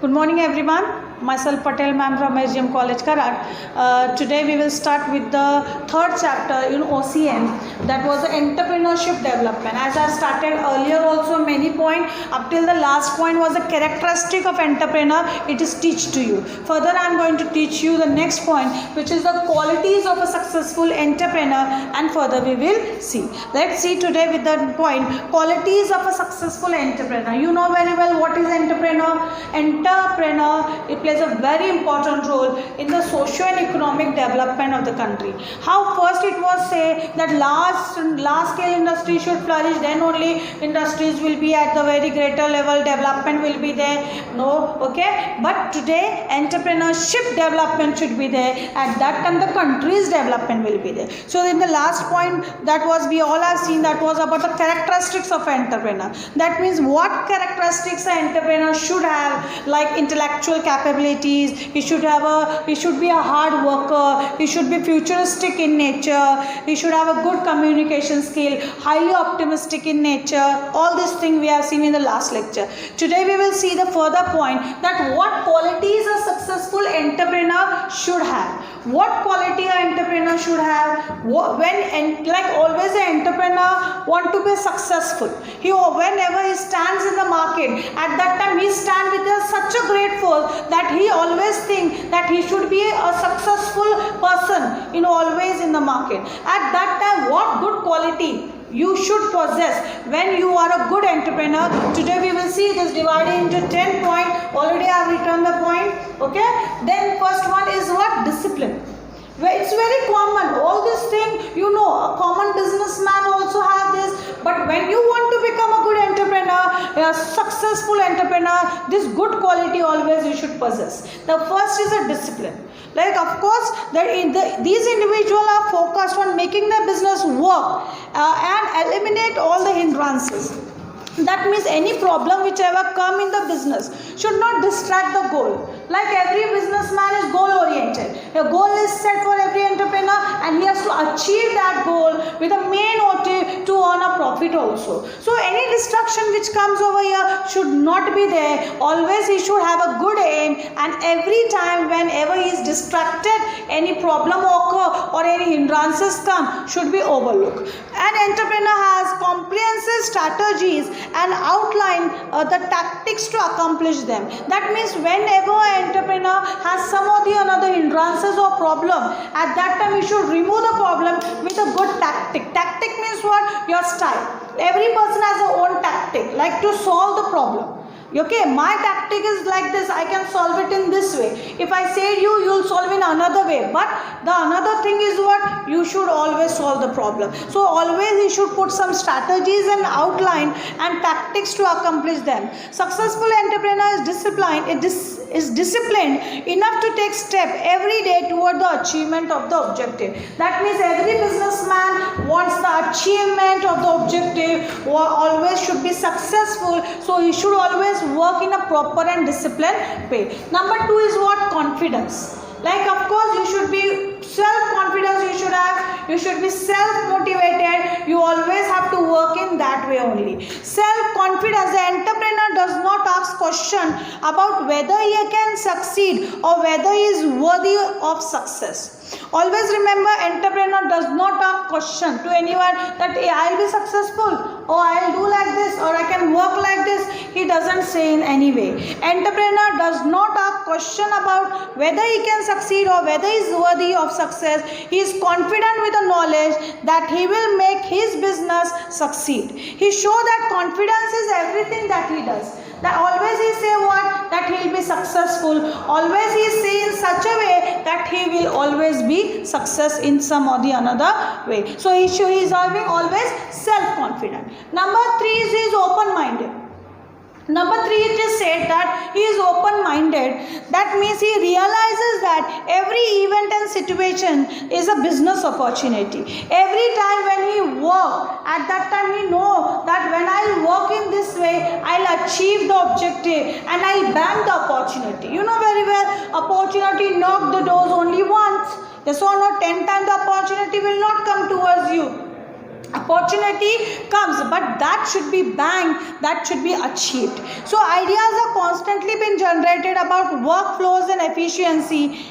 Good morning everyone. Myself Patel ma'am from SGM College Karat. Today we will start with the third chapter in OCM, that was the entrepreneurship development. As I started earlier also, many points up till the last point was the characteristic of entrepreneur. It is teach to you. Further I am going to teach you the next point, which is the qualities of a successful entrepreneur, and further we will see. Let's see today with the point qualities of a successful entrepreneur. You know very well what is entrepreneur. Entrepreneur, it plays a very important role in the socio and economic development of the country. How first it was say that large scale industry should flourish, then only industries will be at the very greater level, development will be there. No, okay, but today entrepreneurship development should be there. At that time the country's development will be there. So in the last point that was, we all have seen, that was about the characteristics of entrepreneur. That means what characteristics an entrepreneur should have, like intellectual capabilities, he should be a hard worker, he should be futuristic in nature, he should have a good communication skill, highly optimistic in nature. All these things we have seen in the last lecture. Today we will see the further point, that what qualities a successful entrepreneur should have. What quality an entrepreneur should have? Like always an entrepreneur want to be successful. Whenever he stands in the market, at that time he stands with such a great force that he always think that he should be a successful person always in the market. At that time what good quality you should possess when you are a good entrepreneur? Today we will see it is divided into 10 points. Already I have written the point. Okay, then first one is what? Discipline. It's very common, all this thing, a common businessman also have this, but when you want to become a good entrepreneur, a successful entrepreneur, this good quality always you should possess. The first is a discipline. Like of course these individuals are focused on making their business work and eliminate all the hindrances. That means any problem which ever come in the business should not distract the goal. Like every businessman is goal oriented. A goal is set for every entrepreneur and he has to achieve that goal with a main motive to earn a profit also. So any distraction which comes over here should not be there. Always he should have a good aim, and every time whenever he is distracted, any problem occur or any hindrances come should be overlooked. An entrepreneur has comprehensive strategies and outline the tactics to accomplish them. That means whenever an entrepreneur has some or the another hindrances or problem, at that time you should remove the problem with a good tactic. Tactic means what? Your style. Every person has their own tactic, like to solve the problem. Okay, my tactic is like this, I can solve it in this way. If I say you'll solve in another way. But the another thing is what? You should always solve the problem. So always you should put some strategies and outline and tactics to accomplish them. Successful entrepreneur is disciplined. Is disciplined enough to take step every day toward the achievement of the objective. That means every businessman wants the achievement of the objective, or always should be successful. So he should always work in a proper and disciplined way. Number 2 is what? Confidence. Like of course you should be self-confidence, you should have, you should be self-motivated, you always have to work in that way only. Self-confidence, the entrepreneur does not ask question about whether he can succeed or whether he is worthy of success. Always remember, entrepreneur does not ask question to anyone that I'll be successful, or I'll do like this, or I can work like this. He doesn't say in any way. Entrepreneur does not ask question about whether he can succeed or whether he is worthy of success. He is confident with the knowledge that he will make his business succeed. He shows that confidence is everything that he does. That always he say what? That he will be successful. Always he say in such a way that he will always be success in some or the another way. So he is having always self-confident. Number 3 is open-minded. Number 3, it is said that he is open-minded. That means he realizes that every event and situation is a business opportunity. Every time when he works, at that time he knows that when I work in this way, I'll achieve the objective and I'll bang the opportunity. You know very well, opportunity knock the doors only once. Yes or no? 10 times the opportunity will not come towards you. Opportunity comes, but that should be bang, that should be achieved. So ideas are constantly being generated about workflows and efficiency,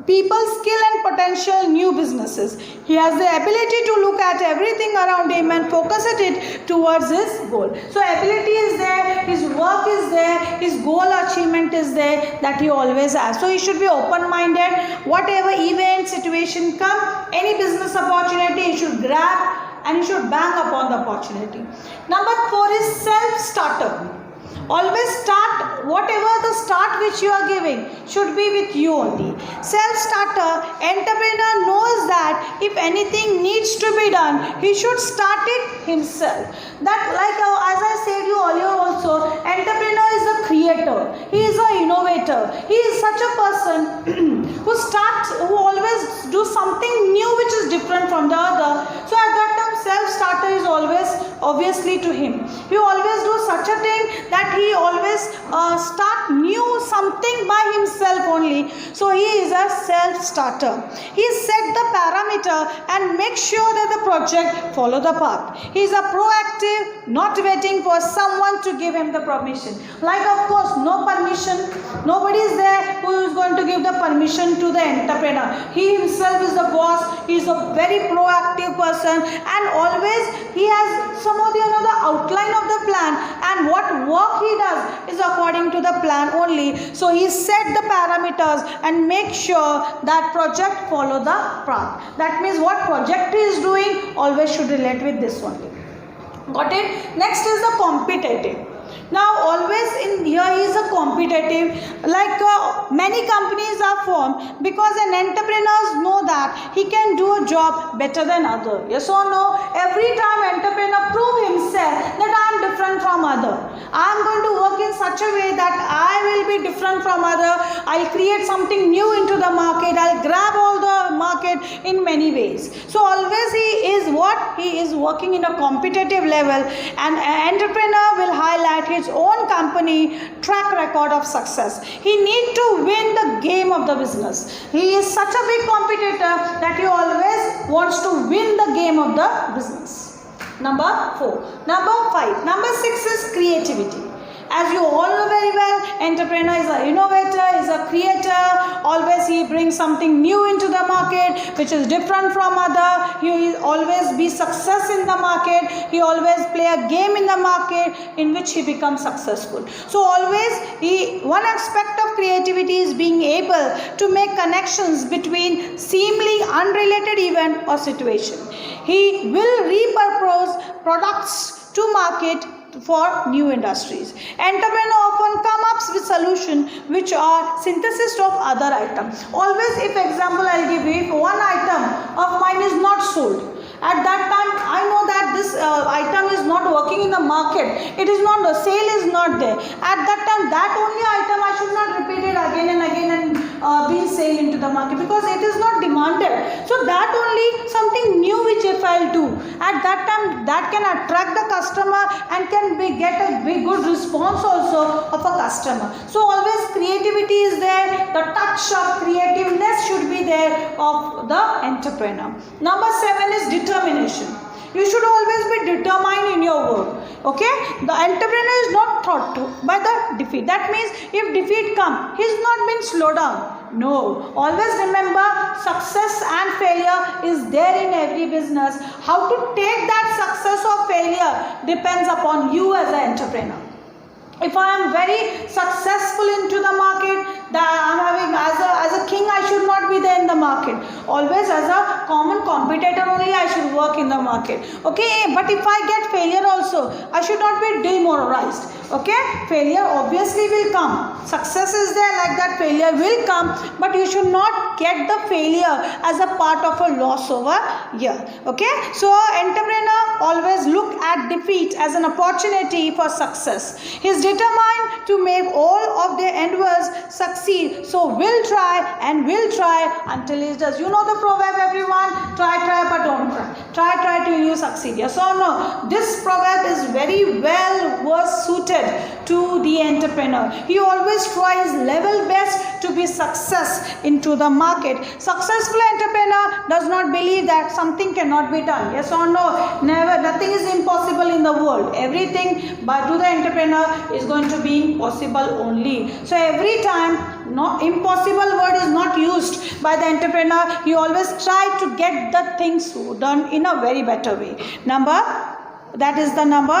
people, skill and potential new businesses. He has the ability to look at everything around him and focus it towards his goal. So ability is there, his work is there, his goal achievement is there, that he always has. So he should be open-minded. Whatever event, situation come, any business opportunity he should grab and he should bang upon the opportunity. Number 4 is self-starter. Always start, whatever the start which you are giving should be with you only. Self-starter, entrepreneur knows that if anything needs to be done, he should start it himself. That, like as I said you earlier also, entrepreneur is a creator, he is an innovator, he is such a person who always do something new which is different from the other. So at that time self-starter is always obviously to him. He always do such a thing that he always start new something by himself only. So he is a self-starter. He set the parameter and make sure that the project follow the path. He is a proactive, not waiting for someone to give him the permission. Like of course no permission, nobody is there who is going to give the permission to the entrepreneur. He himself is the boss. He is a very proactive person and always he has some or the other outline of the plan, and what work he does is according to the plan only. So he set the parameters and make sure that project follow the path. That means what project he is doing always should relate with this only. Got it? Next is the competitive. Now always in here he is a competitive, like many companies are formed because an entrepreneur know that he can do a job better than other. Yes or no? Every time entrepreneur prove himself that I am different from other. I am going to work in such a way that I will be different from other. I'll create something new into the market. I'll grab all the market in many ways. So always he is what? He is working in a competitive level, and an entrepreneur will highlight his own company track record of success. He need to win the game of the business. He is such a big competitor that he always wants to win the game of the business. Number 4. Number 5. Number 6 is creativity. As you all know very well, entrepreneur is an innovator, is a creator. Always he brings something new into the market which is different from other. He will always be success in the market. He always play a game in the market in which he becomes successful. So always one aspect of creativity is being able to make connections between seemingly unrelated event or situation. He will repurpose products to market for new industries. Entrepreneur often come up with solutions which are synthesis of other items. Always, if example I'll give you, if one item of mine is not sold, at that time I know that this item is not working in the market, it is not, the sale is not there. At that time that only item I should not repeat it again and again and be sale into the market, because it is not demanded. So that only something new which if I'll do, at that time that can attract the customer and can get a big good response also of a customer. So always creativity is there, the touch of creativeness should be there of the entrepreneur. Number 7 is determination. You should always be determined in your work. Okay? The entrepreneur is not thought to by the defeat. That means if defeat comes, he is not been slowed down. No. Always remember, success and failure is there in every business. How to take that success or failure depends upon you as an entrepreneur. If I am very successful into the market, that I am having as a king, I should not be there in the market. Always as a common competitor only I should work in the market. Okay, but if I get failure also, I should not be demoralized. Okay, failure obviously will come. Success is there, like that failure will come, but you should not get the failure as a part of a loss over here. Okay, so entrepreneur always look at defeat as an opportunity for success. He is determined to make all of their endeavors succeed. So will try and will try until he does. You know the proverb, everyone? Try, but don't try. Try till you succeed. Yes or no? This proverb is very well suited to the entrepreneur. He always tries level best to be success into the market. Successful entrepreneur does not believe that something cannot be done. Yes or no? Never. Nothing is impossible in the world. Everything but to the entrepreneur is going to be possible only. So every time impossible word is not used by the entrepreneur. He always try to get the things done in a very better way. That is the number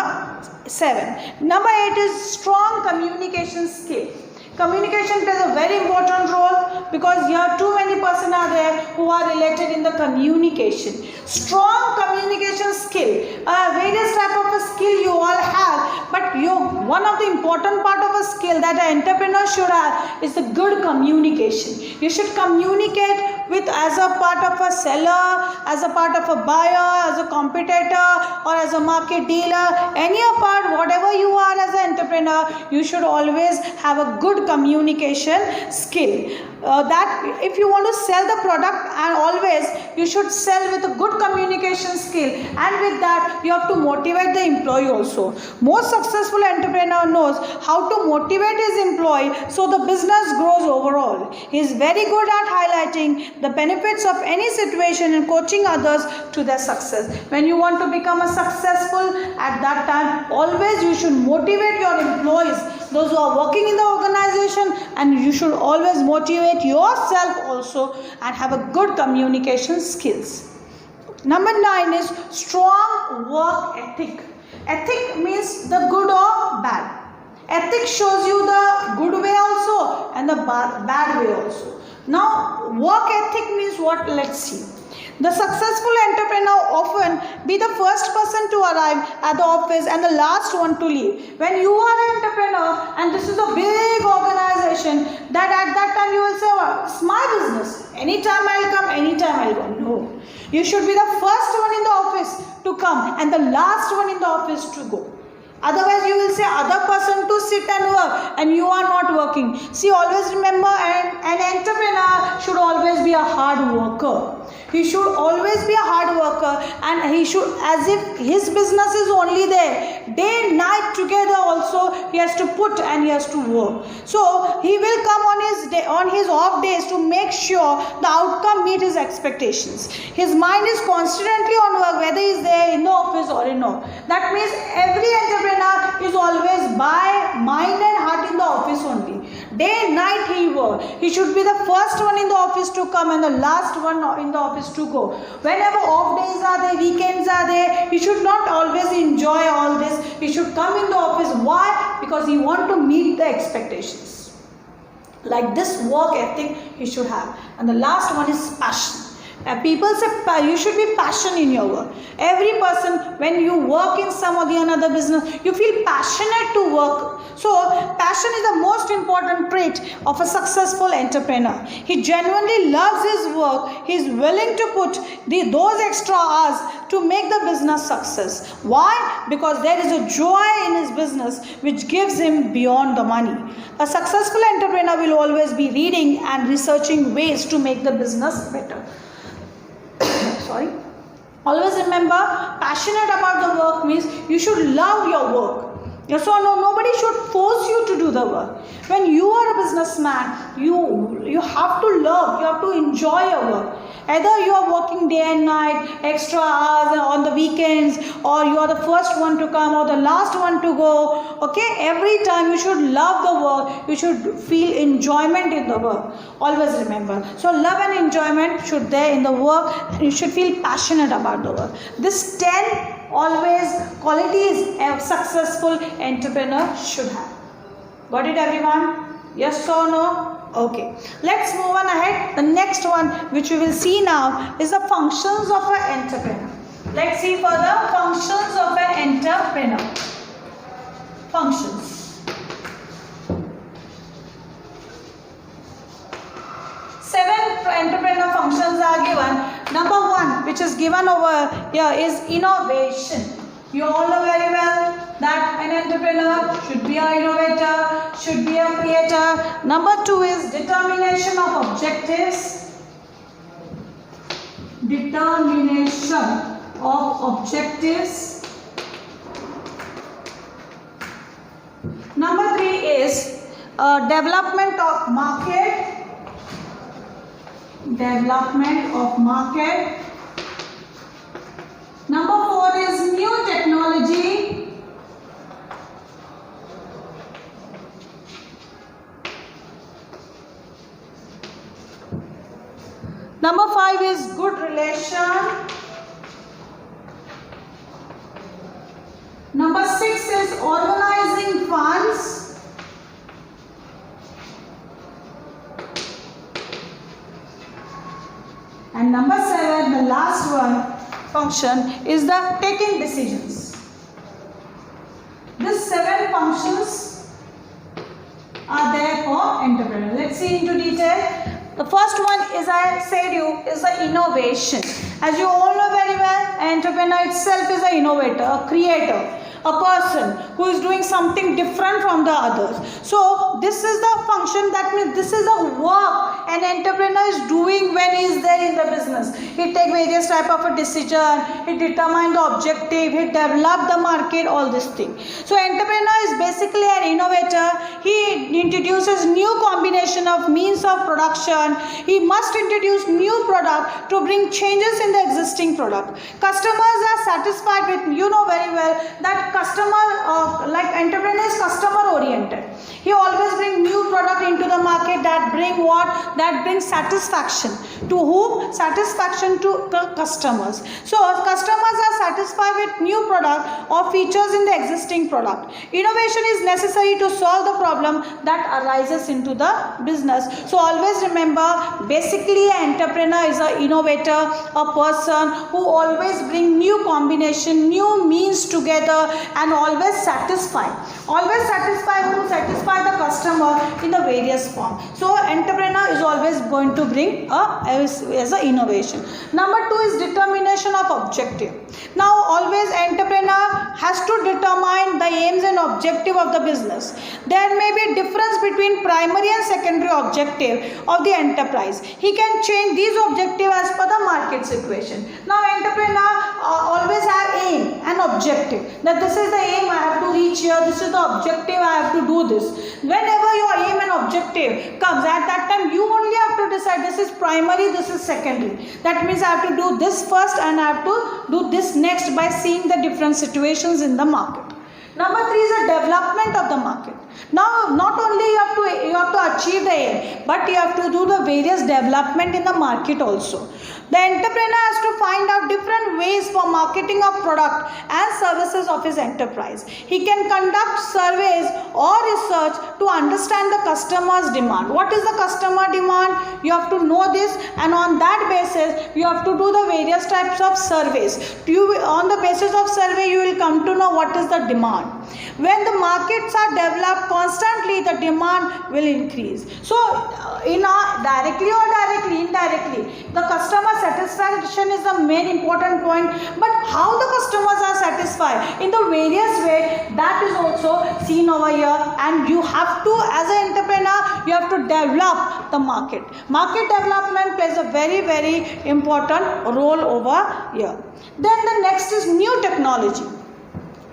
7. Number 8 is strong communication skill. Communication plays a very important role because here too many persons are there who are related in the communication. Strong communication skill. Various type of a skill you all have, but one of the important part of a skill that an entrepreneur should have is the good communication. You should communicate with as a part of a seller, as a part of a buyer, as a competitor, or as a market dealer. Any part, whatever you are as an entrepreneur, you should always have a good communication skill. That if you want to sell the product, and always you should sell with a good communication skill, and with that you have to motivate the employee also. Most successful entrepreneur knows how to motivate his employee so the business grows overall. He is very good at highlighting the benefits of any situation and coaching others to their success. When you want to become a successful, at that time always you should motivate your employees, those who are working in the organization, and you should always motivate yourself also and have a good communication skills. Number 9 is strong work ethic. Ethic means the good or bad. Ethic shows you the good way also and the bad way also. Now work ethic means what? Let's see. The successful entrepreneur often be the first person to arrive at the office and the last one to leave. When you are an entrepreneur and this is a big organization, that at that time you will say, well, it's my business. Anytime I'll come, anytime I'll go. No. You should be the first one in the office to come and the last one in the office to go. Otherwise you will say other person to sit and work and you are not working. See, always remember an entrepreneur should always be a hard worker. He should always be a hard worker, and he should, as if his business is only there. Day and night together also he has to put and he has to work. So he will come on his off days to make sure the outcome meet his expectations. His mind is constantly on work, whether he is there in the office or in no. That means every entrepreneur is always by mind and heart in the office only. Day and night he works. He should be the first one in the office to come and the last one in the office to go. Whenever off days are there, weekends are there, he should not always enjoy all this. He should come in the office. Why? Because he wants to meet the expectations. Like this work ethic he should have. And the last one is passion. People say you should be passionate in your work. Every person, when you work in some or the another business, you feel passionate to work. So passion is the most important trait of a successful entrepreneur. He genuinely loves his work. He is willing to put those extra hours to make the business success. Why? Because there is a joy in his business which gives him beyond the money. A successful entrepreneur will always be reading and researching ways to make the business better. Sorry. Always remember, passionate about the work means you should love your work. Yes or no? Nobody should force you to do the work. When you are a businessman, you have to love, you have to enjoy your work. Either you are working day and night, extra hours on the weekends, or you are the first one to come or the last one to go. Okay, every time you should love the work. You should feel enjoyment in the work. Always remember. So love and enjoyment should there in the work. You should feel passionate about the work. This 10 always qualities a successful entrepreneur should have. Got it, everyone? Yes or no? Okay. Let's move on ahead. The next one which we will see now is the functions of an entrepreneur. Let's see further functions of an entrepreneur. Functions. 7 entrepreneur functions are given. Number 1, which is given over here, is innovation. You all know very well that an entrepreneur should be an innovator, should be a creator. Number 2 is determination of objectives. Determination of objectives. Number 3 is development of market. Development of market. Number 4 is new technology. Number 5 is good relation. Number 6 is organizing funds. And number 7, the last one function, is the taking decisions. These 7 functions are there for entrepreneur. Let's see into detail. The first one is, I said you, is the innovation. As you all know very well, an entrepreneur itself is an innovator, a creator, a person who is doing something different from the others. So this is the function, that means this is the work an entrepreneur is doing when he is there in the business. He take various type of a decision, he determine the objective, he develop the market, all this thing. So entrepreneur is basically an innovator. He introduces new combination of means of production. He must introduce new product to bring changes in the existing product. Customers are satisfied with, you know very well that customer, like entrepreneur is customer oriented. He always bring new product into the market that bring what? That brings satisfaction. To whom? Satisfaction to the customers. So customers are satisfied with new product or features in the existing product. Innovation is necessary to solve the problem that arises into the business. So always remember, basically an entrepreneur is an innovator, a person who always bring new combination, new means together, and always satisfy. Always satisfy who? Satisfy the customer in the various form. So entrepreneur is always going to bring as an innovation. Number 2 is determination of objective. Now always entrepreneur has to determine the aims and objective of the business. There may be difference between primary and secondary objective of the enterprise. He can change these objectives as per the market situation. Now entrepreneur always have aim and objective, that this is the aim I have to reach here, this is the objective I have to do this. Whenever your aim and objective comes, at that time you only have to decide this is primary, this is secondary. That means I have to do this first and I have to do this next by seeing the different situations in the market. Number 3 is the development of the market. Now not only you have to achieve the aim, but you have to do the various development in the market also. The entrepreneur has to find out different ways for marketing of product and services of his enterprise. He can conduct surveys or research to understand the customer's demand. What is the customer demand? You have to know this, and on that basis you have to do the various types of surveys. On the basis of survey you will come to know what is the demand. When the markets are developed constantly, the demand will increase. So directly or indirectly, the customer satisfaction is the main important point. But how the customers are satisfied in the various way, that is also seen over here. And you have to, as an entrepreneur, you have to develop the market. Market development plays a very, very important role over here. Then the next is new technology.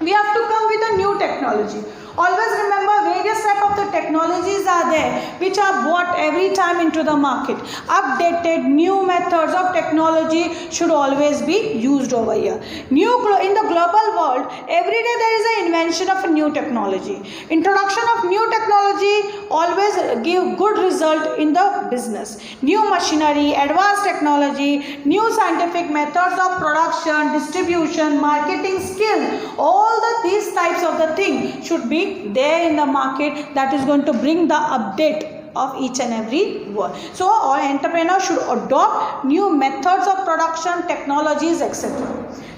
We have to come with a new technology. Always remember, various type of the technologies are there which are brought every time into the market. Updated new methods of technology should always be used over here. In the global world, every day there is an invention of a new technology. Introduction of new technology always give good result in the business. New machinery, advanced technology, new scientific methods of production, distribution, marketing skills, all these types of the thing should be there in the market, that is going to bring the update of each and every one. So all entrepreneurs should adopt new methods of production, technologies, etc.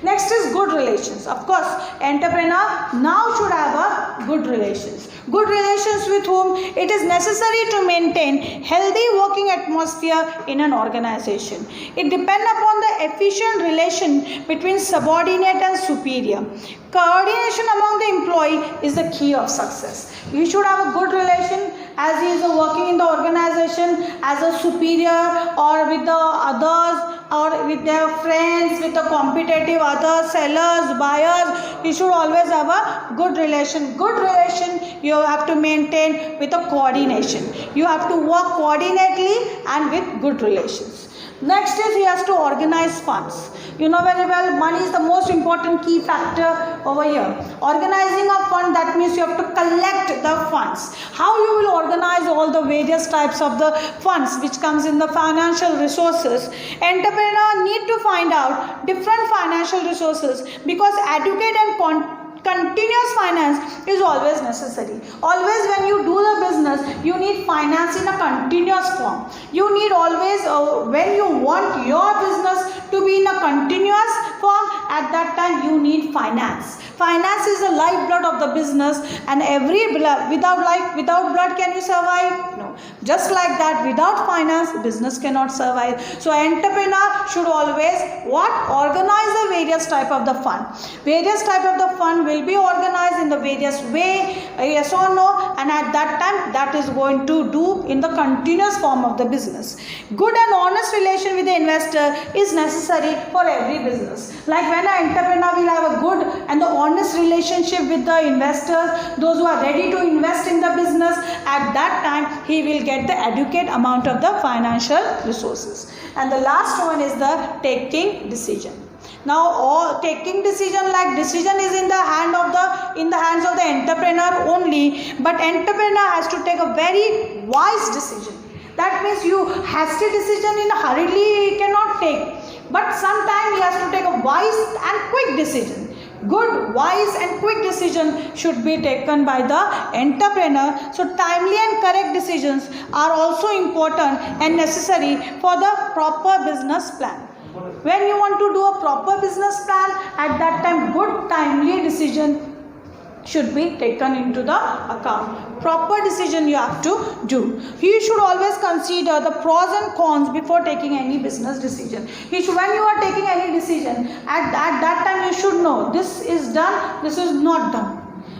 Next is good relations. Of course, entrepreneur now should have a good relations. Good relations with whom? It is necessary to maintain healthy working atmosphere in an organization. It depends upon the efficient relation between subordinate and superior. Coordination among the employee is the key of success. You should have a good relation as he is working in the organization as a superior or with the others or with their friends, with the competitive other sellers, buyers. You should always have a good relation. Good relation you have to maintain with a coordination. You have to work coordinately and with good relations. Next is he has to organize funds. You know very well, money is the most important key factor over here. Organizing a fund, that means you have to collect the funds. How you will organize all the various types of the funds which comes in the financial resources. Entrepreneur need to find out different financial resources because educate and continuous finance is always necessary. Always when you do the business, you need finance in a continuous form. You need always, when you want your business to be in a continuous form, at that time you need finance. Finance is the lifeblood of the business, and without blood can you survive? No. Just like that, without finance, business cannot survive. So entrepreneur should always organize the various type of the fund. Various type of the fund will be organized in the various way, yes or no, and at that time that is going to do in the continuous form of the business. Good and honest relation with the investor is necessary for every business. Like when an entrepreneur will have a good and the honest relationship with the investors, those who are ready to invest in the business, at that time he will get the adequate amount of the financial resources. And the last one is the taking decision. Now taking decision, like decision is in the hands of the entrepreneur only, but entrepreneur has to take a very wise decision. That means you hasty decision in a hurriedly he cannot take, but sometimes he has to take a wise and quick decision. Good, wise and quick decision should be taken by the entrepreneur. So timely and correct decisions are also important and necessary for the proper business plan. When you want to do a proper business plan, at that time good timely decision should be taken into the account. Proper decision you have to do. You should always consider the pros and cons before taking any business decision. When you are taking any decision, at that time you should know this is done, this is not done.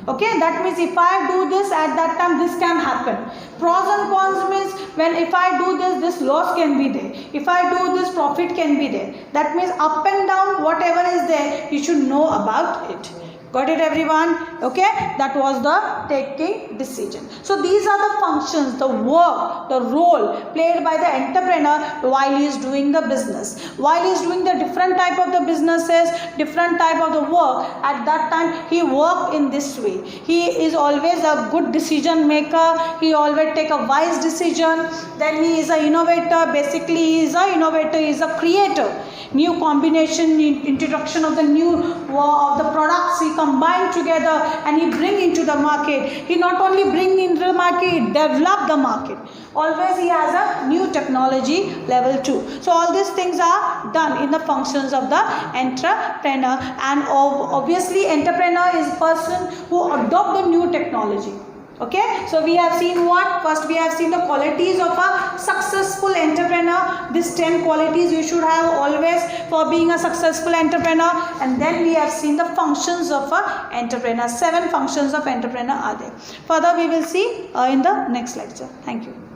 Okay, that means if I do this, at that time this can happen. Pros and cons means when if I do this loss can be there. If I do this, profit can be there. That means up and down, whatever is there, you should know about it. Got it, everyone? Okay, that was the taking decision. So these are the functions, the work, the role played by the entrepreneur while he is doing the business. While he is doing the different type of the businesses, different type of the work, at that time he work in this way. He is always a good decision maker. He always take a wise decision. Then he is an innovator. Basically, he is an innovator. He is a creator. New combination, introduction of the new of the products he combine together and he bring into the market. He not only bring into the market, he develop the market. Always he has a new technology level 2. So all these things are done in the functions of the entrepreneur, and obviously entrepreneur is a person who adopt the new technology. Okay, so we have seen what? First we have seen the qualities of a successful entrepreneur. These 10 qualities you should have always for being a successful entrepreneur. And then we have seen the functions of a entrepreneur. 7 functions of entrepreneur are there. Further we will see in the next lecture. Thank you.